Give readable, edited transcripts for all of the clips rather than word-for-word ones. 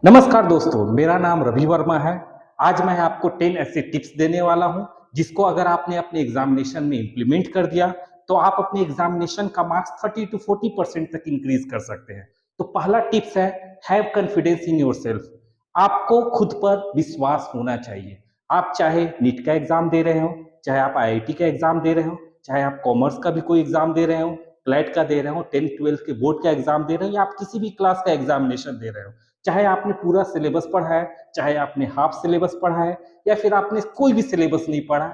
नमस्कार दोस्तों, मेरा नाम रवि वर्मा है। आज मैं आपको 10 ऐसे टिप्स देने वाला हूं, जिसको अगर आपने अपने एग्जामिनेशन में इंप्लीमेंट कर दिया, तो आप अपने एग्जामिनेशन का मार्क्स 30 टू 40% तक इंक्रीज कर सकते हैं। तो पहला टिप्स है, हैव कॉन्फिडेंस इन योरसेल्फ। आपको खुद पर विश्वास होना चाहिए। आप चाहे नीट का एग्जाम दे रहे हो, चाहे आप आईआईटी का एग्जाम दे रहे हो, चाहे आप कॉमर्स का भी कोई एग्जाम दे रहे हो, क्लैट का दे रहे हो, 10th 12th के बोर्ड का एग्जाम दे रहे हो, या आप किसी भी क्लास का एग्जामिनेशन दे रहे हो, चाहे आपने पूरा सिलेबस पढ़ा है, चाहे आपने हाफ सिलेबस पढ़ा है, या फिर आपने कोई भी सिलेबस नहीं पढ़ा,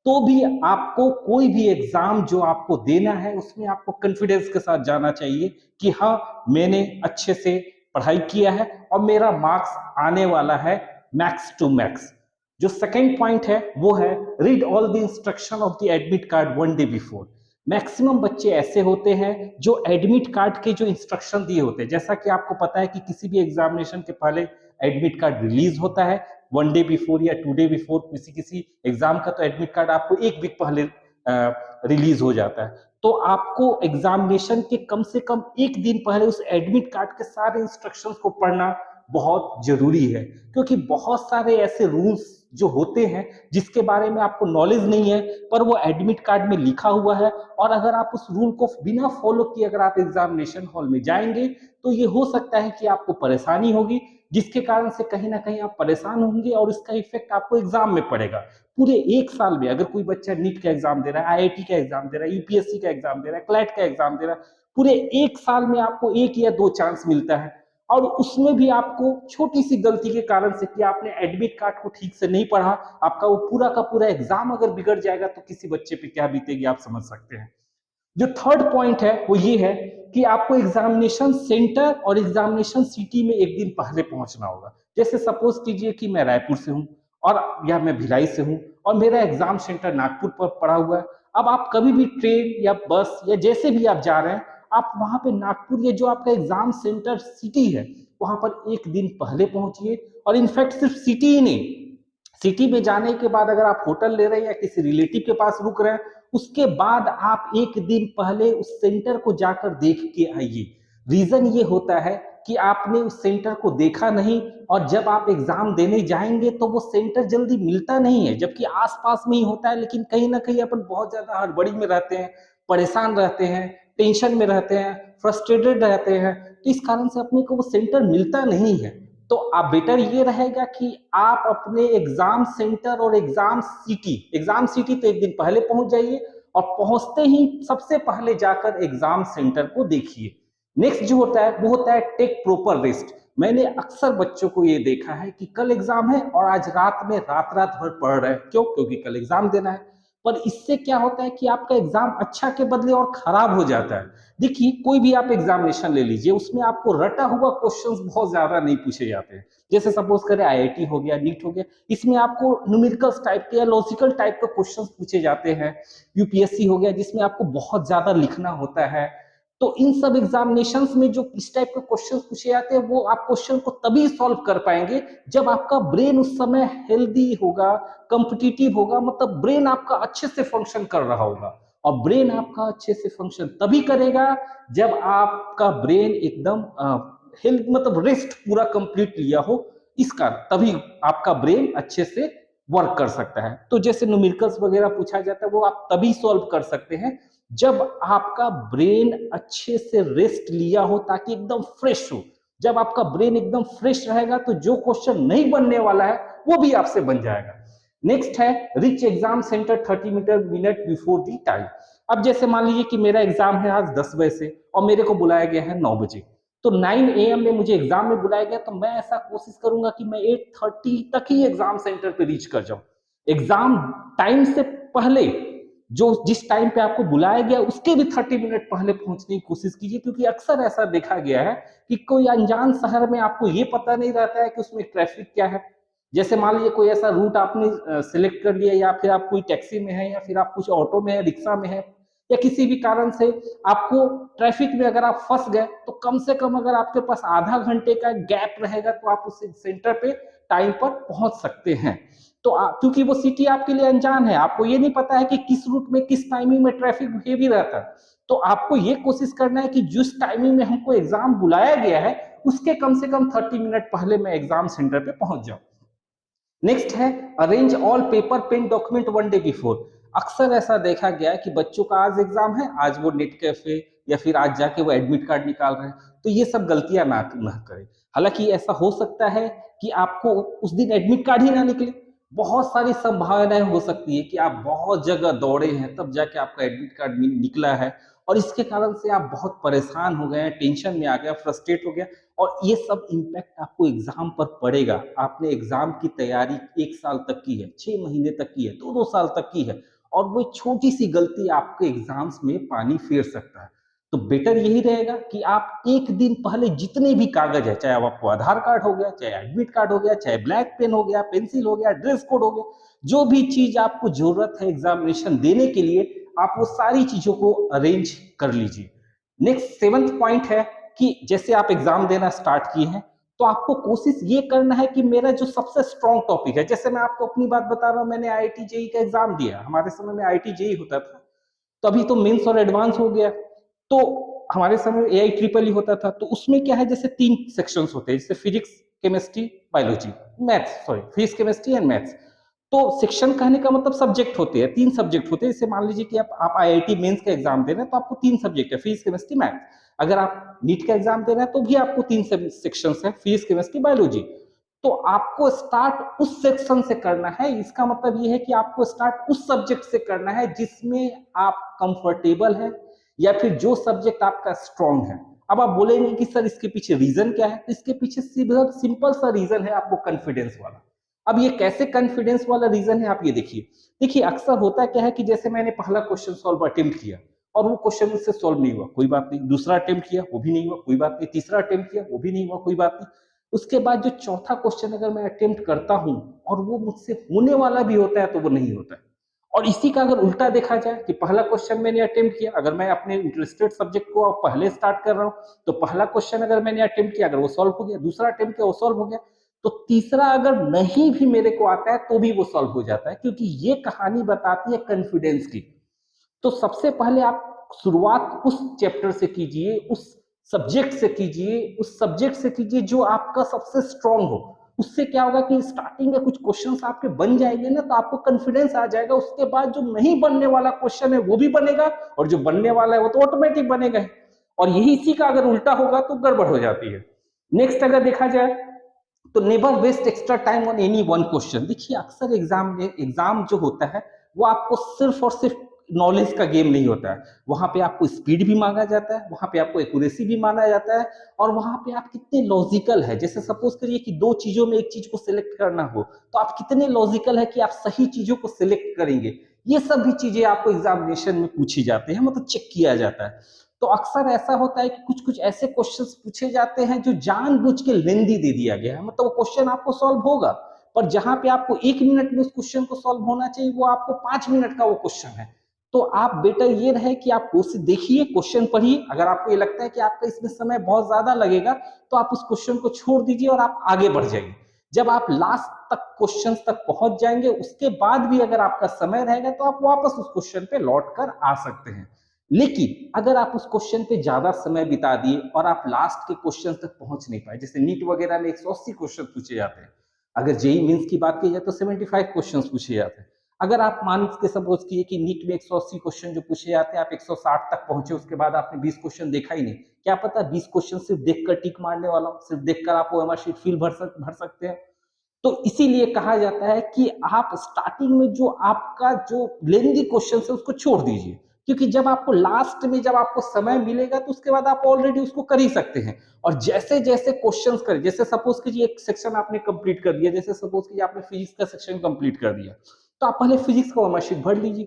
तो भी आपको कोई भी एग्जाम जो आपको देना है उसमें आपको कॉन्फिडेंस के साथ जाना चाहिए कि हाँ, मैंने अच्छे से पढ़ाई किया है और मेरा मार्क्स आने वाला है मैक्स टू मैक्स। जो सेकंड पॉइंट है वो है, read all the instruction of the admit card one day before. Maximum बच्चे ऐसे होते हैं जो एडमिट कार्ड के जो इंस्ट्रक्शन दिए होते हैं, जैसा कि आपको पता है कि किसी भी एग्जामिनेशन के पहले एडमिट कार्ड रिलीज होता है, वन डे बिफोर या टू डे बिफोर। किसी किसी एग्जाम का तो एडमिट कार्ड आपको एक वीक पहले रिलीज हो जाता है। तो आपको एग्जामिनेशन के कम से कम एक दिन पहले उस एडमिट कार्ड के सारे इंस्ट्रक्शंस को पढ़ना बहुत जरूरी है, क्योंकि बहुत सारे ऐसे रूल्स जो होते हैं जिसके बारे में आपको नॉलेज नहीं है, पर वो एडमिट कार्ड में लिखा हुआ है, और अगर आप उस रूल को बिना फॉलो किए अगर आप एग्जामिनेशन हॉल में जाएंगे, तो ये हो सकता है कि आपको परेशानी होगी, जिसके कारण से कहीं ना कहीं आप परेशान होंगे और इसका इफेक्ट आपको एग्जाम में पड़ेगा। पूरे एक साल में अगर कोई बच्चा नीट का एग्जाम दे रहा है, आईआईटी का एग्जाम दे रहा है, यूपीएससी का एग्जाम दे रहा है, क्लैट का एग्जाम दे रहा है, पूरे एक साल में आपको एक या दो चांस मिलता है, और उसमें भी आपको छोटी सी गलती के कारण से कि आपने एडमिट कार्ड को ठीक से नहीं पढ़ा, आपका वो पूरा का पूरा एग्जाम अगर बिगड़ जाएगा तो किसी बच्चे पे क्या बीतेगी आप समझ सकते हैं। जो थर्ड पॉइंट है वो ये है कि आपको एग्जामिनेशन सेंटर और एग्जामिनेशन सिटी में एक दिन पहले पहुंचना होगा। जैसे सपोज कीजिए कि मैं रायपुर से हूं, और या मैं भिलाई से हूं, और मेरा एग्जाम सेंटर नागपुर पर पड़ा हुआ है। अब आप कभी भी ट्रेन या बस या जैसे भी आप जा रहे हैं, आप वहां पे नागपुर, ये जो आपका एग्जाम सेंटर सिटी है, वहां पर एक दिन पहले पहुंचिए। और इनफैक्ट सिर्फ सिटी ही नहीं, सिटी में जाने के बाद अगर आप होटल ले रहे हैं या किसी रिलेटिव के पास रुक रहे हैं, उसके बाद आप एक दिन पहले उस सेंटर को जाकर देख के आइए। रीजन ये होता है कि आपने उस सेंटर को देखा नहीं, और जब आप एग्जाम देने जाएंगे तो वो सेंटर जल्दी मिलता नहीं है, जबकि आसपास में ही होता है, लेकिन कहीं ना कहीं अपन बहुत ज्यादा हड़बड़ी में रहते हैं, परेशान रहते हैं, टेंशन में रहते हैं, फ्रस्ट्रेटेड रहते हैं, तो इस कारण से अपने को वो सेंटर मिलता नहीं है। तो आप बेटर ये रहेगा कि आप अपने एग्जाम सेंटर और एग्जाम सिटी तो एक दिन पहले पहुंच जाइए, और पहुंचते ही सबसे पहले जाकर एग्जाम सेंटर को देखिए। नेक्स्ट जो होता है वो होता है, टेक प्रॉपर रेस्ट। मैंने अक्सर बच्चों को ये देखा है कि कल एग्जाम है और आज रात में रात रात भर पढ़ रहे हैं, क्यों? क्योंकि कल एग्जाम देना है। पर इससे क्या होता है कि आपका एग्जाम अच्छा के बदले और खराब हो जाता है। देखिए, कोई भी आप एग्जामिनेशन ले लीजिए, उसमें आपको रटा हुआ क्वेश्चंस बहुत ज्यादा नहीं पूछे जाते हैं। जैसे सपोज करें आईआईटी हो गया, नीट हो गया, इसमें आपको न्यूमेरिकल्स टाइप के या लॉजिकल टाइप के क्वेश्चंस पूछे जाते हैं। यूपीएससी हो गया, जिसमें आपको बहुत ज्यादा लिखना होता है। तो इन सब एग्जामिनेशंस में जो इस टाइप के क्वेश्चंस पूछे जाते हैं, वो आप क्वेश्चन को तभी सॉल्व कर पाएंगे जब आपका ब्रेन उस समय हेल्दी होगा, कॉम्पिटिटिव होगा, मतलब ब्रेन आपका अच्छे से फंक्शन कर रहा होगा। और ब्रेन आपका अच्छे से फंक्शन तभी करेगा जब आपका ब्रेन एकदम हेल्थ, मतलब रेस्ट पूरा कंप्लीट लिया हो, इसका तभी आपका ब्रेन अच्छे से वर्क कर सकता है। तो जैसे न्यूमेरिकल्स वगैरह पूछा जाता है, वो आप तभी सॉल्व कर सकते हैं जब आपका ब्रेन अच्छे से रेस्ट लिया हो, ताकि एकदम फ्रेश हो। जब आपका ब्रेन एकदम फ्रेश रहेगा तो जो क्वेश्चन नहीं बनने वाला है वो भी आपसे बन जाएगा। नेक्स्ट है, rich exam centre 30 minute before the time. अब जैसे मान लीजिए कि मेरा एग्जाम है आज 10 बजे से, और मेरे को बुलाया गया है 9 बजे, तो 9 AM में मुझे एग्जाम में बुलाया गया, तो मैं ऐसा कोशिश करूंगा कि मैं 8:30 तक ही एग्जाम सेंटर पे रीच कर जाऊं। एग्जाम टाइम से पहले, जो जिस टाइम पे आपको बुलाया गया उसके भी 30 मिनट पहले पहुंचने की कोशिश कीजिए, क्योंकि अक्सर ऐसा देखा गया है कि कोई अनजान शहर में आपको ये पता नहीं रहता है कि उसमें ट्रैफिक क्या है। जैसे मान लीजिए कोई ऐसा रूट आपने सिलेक्ट कर लिया, या फिर आप कोई टैक्सी में है, या फिर आप कुछ ऑटो में है, रिक्शा में है, या किसी भी कारण से आपको ट्रैफिक में अगर आप फंस गए, तो कम से कम अगर आपके पास आधा घंटे का गैप रहेगा तो आप उस सेंटर पे टाइम पर पहुंच सकते हैं। तो क्योंकि वो सिटी आपके लिए अनजान है, आपको ये नहीं पता है कि किस रूट में किस टाइमिंग में ट्रैफिक हेवी रहता है। तो आपको ये कोशिश करना है कि जिस टाइमिंग में हमको एग्जाम बुलाया गया है उसके कम से कम 30 मिनट पहले मैं एग्जाम सेंटर पे पहुंच जाऊं। नेक्स्ट है arrange all paper pen document one day before. अक्सर ऐसा देखा गया है कि बच्चों का आज एग्जाम है, आज वो नेट कैफे या फिर आज जाके वो एडमिट कार्ड निकाल रहे हैं, तो ये सब गलतियां ना करें। हालांकि ऐसा हो सकता है कि आपको उस दिन एडमिट कार्ड ही ना निकले, बहुत सारी संभावनाएं हो सकती है कि आप बहुत जगह दौड़े हैं तब जाके आपका एडमिट कार्ड निकला है और इसके कारण से आप बहुत परेशान हो गए हैं, टेंशन में आ गए, फ्रस्ट्रेट हो गया और ये सब इम्पैक्ट आपको एग्जाम पर पड़ेगा। आपने एग्जाम की तैयारी 1 साल तक की है, 6 महीने तक की है, 2-2 साल तक की है और वो छोटी सी गलती आपके एग्जाम्स में पानी फेर सकता है। तो बेटर यही रहेगा कि आप एक दिन पहले जितने भी कागज है, चाहे आपको आधार कार्ड हो गया, चाहे एडमिट कार्ड हो गया, चाहे ब्लैक पेन हो गया, पेंसिल हो गया, ड्रेस कोड हो गया, जो भी चीज आपको जरूरत है एग्जामिनेशन देने के लिए, आप वो सारी चीजों को अरेंज कर लीजिए। नेक्स्ट 7th पॉइंट है कि जैसे आप एग्जाम देना स्टार्ट किए हैं तो आपको कोशिश ये करना है कि मेरा जो सबसे स्ट्रॉन्ग टॉपिक है, जैसे मैं आपको अपनी बात बता रहा हूं, मैंने आईआईटी जेई का एग्जाम दिया, हमारे समय में आईआईटी जेई होता था, तो अभी तो मेंस और एडवांस हो गया। तो हमारे समय में एआई ट्रिपल ही होता था, तो उसमें क्या है, जैसे 3 सेक्शंस होते हैं, जैसे physics, chemistry, biology, maths, sorry physics, chemistry and maths. तो सेक्शन कहने का मतलब सब्जेक्ट होते हैं, 3 सब्जेक्ट होते हैं। जैसे मान लीजिए कि आप आईआईटी मेंस का एग्जाम दे रहे हैं तो आपको 3 सब्जेक्ट है, फिजिक्स, केमिस्ट्री, मैथ्स। अगर आप नीट का एग्जाम दे रहे हैं तो भी आपको 3 सेक्शंस है, फिजिक्स, केमिस्ट्री, बायोलॉजी। तो आपको स्टार्ट उस सेक्शन से करना है। इसका मतलब ये है कि आपको स्टार्ट उस सब्जेक्ट से करना है जिसमें आप कंफर्टेबल है या फिर जो सब्जेक्ट आपका स्ट्रांग है। अब आप बोलेंगे कि सर इसके पीछे रीजन क्या है, इसके पीछे सिंपल सा रीजन है, आपको कॉन्फिडेंस वाला। अब ये कैसे कॉन्फिडेंस वाला रीजन है, आप ये देखिए। देखिए अक्सर होता क्या है कि जैसे मैंने पहला क्वेश्चन सॉल्व अटेम्प्ट किया और वो क्वेश्चन मुझसे सॉल्व नहीं हुआ, कोई बात नहीं। दूसरा अटेम्प्ट किया, वो भी नहीं हुआ, कोई बात नहीं। तीसरा अटेम्प्ट किया, वो भी नहीं हुआ, कोई बात नहीं। उसके बाद जो चौथा क्वेश्चन अगर मैं अटेम्प्ट करता हूं और वो मुझसे होने वाला भी होता है तो वो नहीं होता है। और इसी का अगर उल्टा देखा जाए कि पहला क्वेश्चन मैंने अटेम्प्ट किया, अगर मैं अपने इंटरेस्टेड सब्जेक्ट को पहले स्टार्ट कर रहा हूं तो पहला क्वेश्चन अगर मैंने अटेम्प्ट किया, अगर वो सॉल्व हो गया, दूसरा अटेम्प्ट किया वो सॉल्व हो गया, तो तीसरा अगर नहीं भी मेरे को आता है तो भी वो सॉल्व हो जाता है, क्योंकि ये कहानी बताती है कॉन्फिडेंस की। तो सबसे पहले आप शुरुआत उस चैप्टर से कीजिए, उस सब्जेक्ट से कीजिए, उस सब्जेक्ट से कीजिए जो आपका सबसे स्ट्रांग हो। उससे क्या होगा कि स्टार्टिंग में कुछ क्वेश्चंस आपके बन जाएंगे ना, तो आपको कॉन्फिडेंस आ जाएगा। उसके बाद जो नहीं बनने वाला क्वेश्चन है वो भी बनेगा और जो बनने वाला है वो तो ऑटोमेटिक बनेगा। और यही इसी का अगर उल्टा होगा तो गड़बड़ हो जाती है। नेक्स्ट अगर देखा जाए तो never waste extra time on any one question. देखिए अक्सर एग्जाम जो होता है वो आपको सिर्फ और सिर्फ नॉलेज का गेम नहीं होता है। वहां पे आपको स्पीड भी मांगा जाता है, वहां पे आपको एक्यूरेसी भी माना जाता है और वहां पे आप कितने लॉजिकल है। जैसे सपोज करिए कि 2 चीजों में एक चीज को सिलेक्ट करना हो तो आप कितने लॉजिकल है कि आप सही चीजों को सिलेक्ट करेंगे। ये सब भी चीजें आपको एग्जामिनेशन में पूछी जाती है, मतलब चेक किया जाता है। तो अक्सर ऐसा होता है कि कुछ कुछ ऐसे क्वेश्चंस पूछे जाते हैं जो जानबूझ के लेंदी दे दिया गया है, मतलब वो क्वेश्चन आपको सॉल्व होगा पर जहां पे आपको 1 मिनट में उस क्वेश्चन को सॉल्व होना चाहिए वो आपको 5 मिनट का वो क्वेश्चन है। तो आप बेटर ये रहे कि आप क्वेश्चन देखिए, क्वेश्चन पढ़िए। अगर आपको ये लगता है कि आपका इसमें समय बहुत ज्यादा लगेगा तो आप उस क्वेश्चन को छोड़ दीजिए और आप आगे बढ़ जाइए। जब आप लास्ट तक क्वेश्चन तक पहुंच जाएंगे उसके बाद भी अगर आपका समय रहेगा तो आप वापस उस क्वेश्चन पे लौट कर आ सकते हैं। लेकिन अगर आप उस क्वेश्चन पे ज्यादा समय बिता दिए और आप लास्ट के क्वेश्चन तक पहुंच नहीं पाए, जैसे नीट वगैरह में 180 क्वेश्चन पूछे जाते हैं, अगर जेई मेंस की बात की जाए तो 75 क्वेश्चन पूछे जाते हैं। अगर आप मान के सपोज किए कि नीट में 180 क्वेश्चन जो पूछे जाते हैं आप 160 तक पहुंचे, उसके बाद आपने 20 क्वेश्चन देखा ही नहीं, क्या पता 20 क्वेश्चन सिर्फ देखकर टिक मारने वाला हो, सिर्फ देखकर आप ओएमआर शीट फील भर सकते हैं। तो इसीलिए कहा जाता है कि आप स्टार्टिंग में जो आपका जो लेंदी क्वेश्चन है उसको छोड़ दीजिए, क्योंकि जब आपको लास्ट में जब आपको समय मिलेगा तो उसके बाद आप ऑलरेडी उसको कर ही सकते हैं। और जैसे जैसे क्वेश्चंस करें, जैसे सपोज कीजिए एक सेक्शन आपने कंप्लीट कर दिया, जैसे सपोज कीजिए आपने फिजिक्स का सेक्शन कंप्लीट कर दिया, तो आप पहले फिजिक्स का ओएमआर शीट भर लीजिए।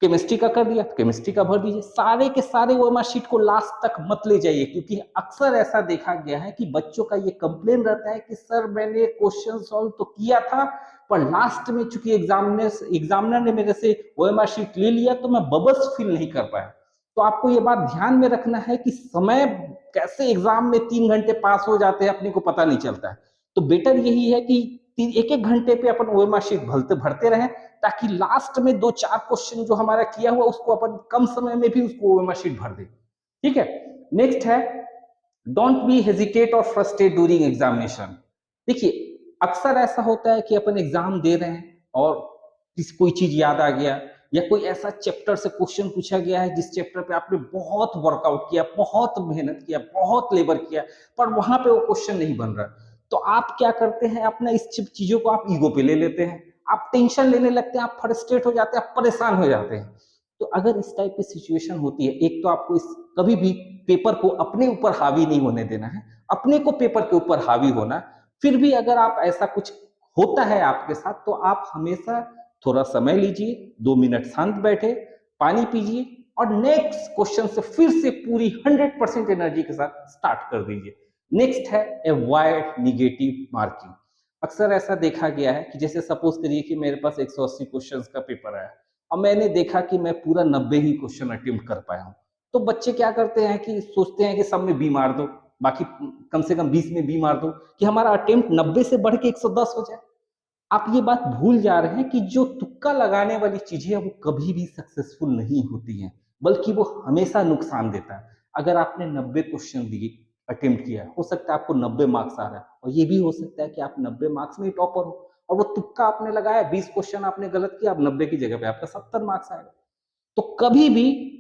केमिस्ट्री का कर दिया, केमिस्ट्री का भर दीजिए। सारे के सारे ओएमआर शीट को लास्ट तक मत ले जाइए, क्योंकि अक्सर ऐसा देखा गया है कि बच्चों का ये कंप्लेन रहता है कि सर मैंने क्वेश्चन सॉल्व तो किया था पर लास्ट में चूंकि एग्जामिनर ने मेरे से ओएमआर शीट ले लिया तो मैं बबल्स फिल नहीं कर पाया। तो आपको ये बात ध्यान में रखना है कि समय कैसे एग्जाम में 3 घंटे पास हो जाते हैं अपने को पता नहीं चलता है। तो बेटर यही है कि एक एक घंटे पे अपन ओएमआर शीट भरते रहें, ताकि लास्ट में 2-4 क्वेश्चन जो हमारा किया हुआ उसको अपन कम समय में भी उसको ओएमआर शीट भर दे। ठीक है। नेक्स्ट है डोंट बी हेजिटेट और फ्रस्ट्रेट ड्यूरिंग एग्जामिनेशन। देखिए, अक्सर ऐसा होता है कि अपन एग्जाम दे रहे हैं और किसी कोई चीज याद आ गया, या कोई ऐसा चैप्टर से क्वेश्चन पूछा गया है जिस चैप्टर पे आपने बहुत वर्कआउट किया, बहुत मेहनत किया, बहुत लेबर किया, पर वहां पे वो क्वेश्चन नहीं बन रहा। तो आप क्या करते हैं, अपना इस चीजों को आप ईगो पे ले लेते हैं, आप टेंशन लेने लगते हैं, आप फ्रस्ट्रेट हो जाते हैं, आप परेशान हो जाते हैं। तो अगर इस टाइप की सिचुएशन होती है, एक तो आपको इस कभी भी पेपर को अपने ऊपर हावी नहीं होने देना है, अपने को पेपर के ऊपर हावी होना। फिर भी अगर आप ऐसा कुछ होता है आपके साथ, तो आप हमेशा थोड़ा समय लीजिए, 2 मिनट शांत बैठे, पानी पीजिए और नेक्स्ट क्वेश्चन से फिर से पूरी 100% एनर्जी के साथ स्टार्ट कर दीजिए। नेक्स्ट है अवॉइड निगेटिव मार्किंग। अक्सर ऐसा देखा गया है कि जैसे सपोज करिए कि मेरे पास 180 क्वेश्चंस का पेपर आया और मैंने देखा कि मैं पूरा 90 ही क्वेश्चन अटेम्प्ट कर पाया हूँ। तो बच्चे क्या करते हैं कि सोचते हैं कि सब में बी मार दो, बाकी कम से कम 20 में बी मार दो, कि हमारा अटेम्प्ट 90 से बढ़ के 110 हो जाए। आप ये बात भूल जा रहे हैं कि जो तुक्का लगाने वाली चीजें हैं वो कभी भी सक्सेसफुल नहीं होती हैं, बल्कि वो हमेशा नुकसान देता है। अगर आपने 90 क्वेश्चन दिए, अटेम्प्ट किया है, हो सकता है आपको 90 मार्क्स आ रहा है, और ये भी हो सकता है कि आप 90 मार्क्स में ही टॉपर हो, और वो तुक्का आपने लगाया, 20 क्वेश्चन आपने गलत किया, अब 90 की जगह पे आपका 70 मार्क्स आएगा। तो कभी भी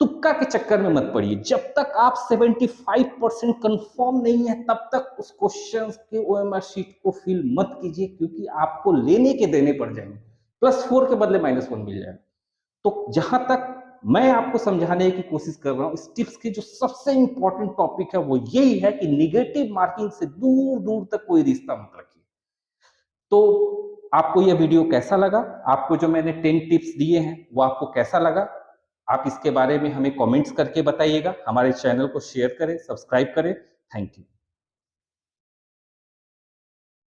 तुक्का के चक्कर में मत पड़िए। जब तक आप 75% कंफर्म नहीं है, तब तक उस क्वेश्चन के ओएमआर शीट को फिल मत कीजिए, क्योंकि आपको लेने के देने पड़ जाएंगे। +4 के बदले -1 मिल जाएगा। तो जहां तक मैं आपको समझाने की कोशिश कर रहा हूं, इस टिप्स की जो सबसे इंपॉर्टेंट टॉपिक है वो यही है कि निगेटिव मार्किंग से दूर दूर तक कोई रिश्ता मत रखिए। तो आपको यह वीडियो कैसा लगा? आपको जो मैंने 10 टिप्स दिए हैं वो आपको कैसा लगा? आप इसके बारे में हमें कमेंट्स करके बताइएगा। हमारे चैनल को शेयर करें, सब्सक्राइब करें। Thank you.